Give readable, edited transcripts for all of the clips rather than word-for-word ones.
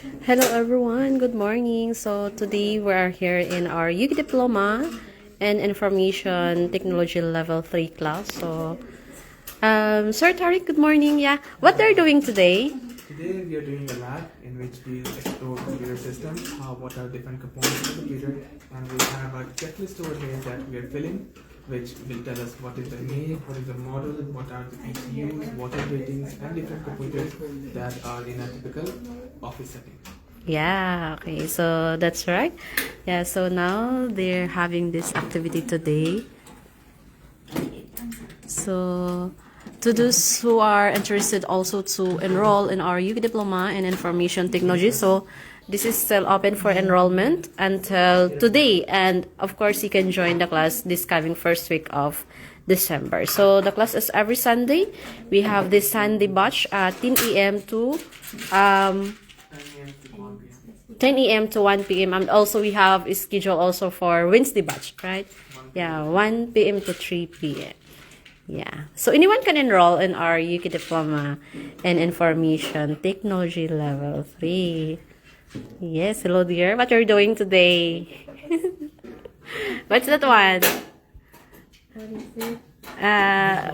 Hello everyone, good morning. So today we are here in our UK Diploma and Information Technology Level 3 class. So, Sir Tariq, good morning. Yeah, what are you doing today? Today we are doing a lab in which we explore computer systems, what are different components of the computer, and we have a checklist over here that we are filling, which will tell us what is the make, what is the model, what are the ECUs, water ratings, and different computers that are in a typical office setting. Yeah, okay, so that's right. Yeah, so now they're having this activity today. So, to those who are interested also to enroll in our UK Diploma in Information Technology, so this is still open for enrollment until today, and of course you can join the class this coming first week of December. So the class is every Sunday. We have this Sunday batch at 10 a.m. to 10 a.m. to 1 p.m. and also we have a schedule also for Wednesday batch, right? Yeah, 1 p.m. to 3 p.m. Yeah, so anyone can enroll in our UK Diploma in Information Technology Level 3. Yes, hello dear. What are you doing today? What's that one?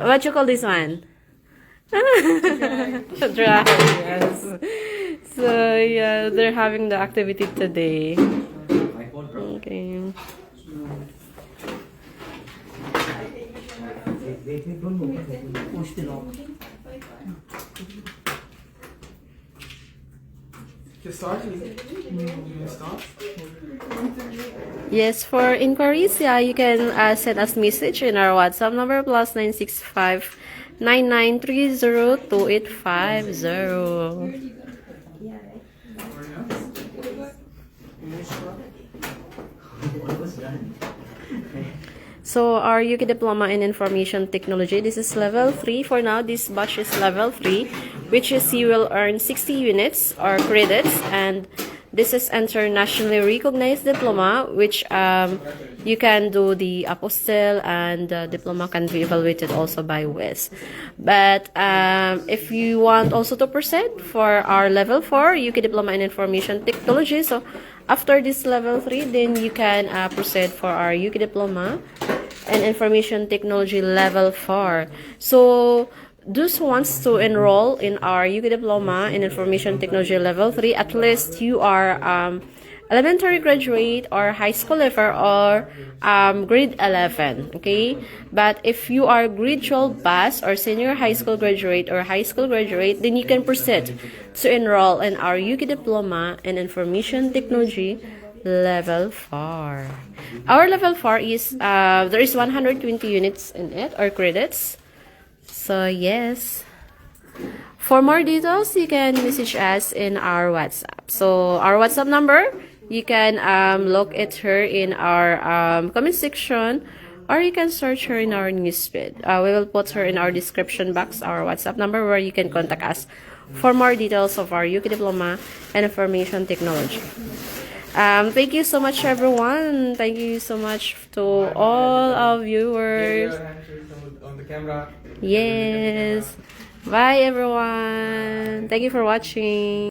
What you call this one? Dry. Yes. So yeah, they're having the activity today. Okay. Yes, for inquiries, yeah, you can send us message in our WhatsApp number +965 9930 2850. So our UK Diploma in Information Technology, this is level 3 for now. This batch is level 3, which is you will earn 60 units or credits, and this is internationally recognized diploma, which you can do the apostille, and diploma can be evaluated also by WES. But if you want also to proceed for our level 4 UK Diploma in Information Technology, so after this level 3, then you can proceed for our UK Diploma and Information Technology Level 4. So, those who wants to enroll in our UK Diploma in Information Technology Level 3, at least you are elementary graduate or high school level or grade 11, okay? But if you are grade 12 pass or senior high school graduate or high school graduate, then you can proceed to enroll in our UK Diploma in Information Technology Level 4. Our level 4 is, there is 120 units in it, or credits. So, yes. For more details, you can message us in our WhatsApp. So, our WhatsApp number, you can look at her in our comment section, or you can search her in our newsfeed. We will put her in our description box, our WhatsApp number, where you can contact us for more details of our UK Diploma and Information Technology. Thank you so much, everyone. Thank you so much to all our viewers. On the camera. Yes. Bye, everyone. Thank you for watching.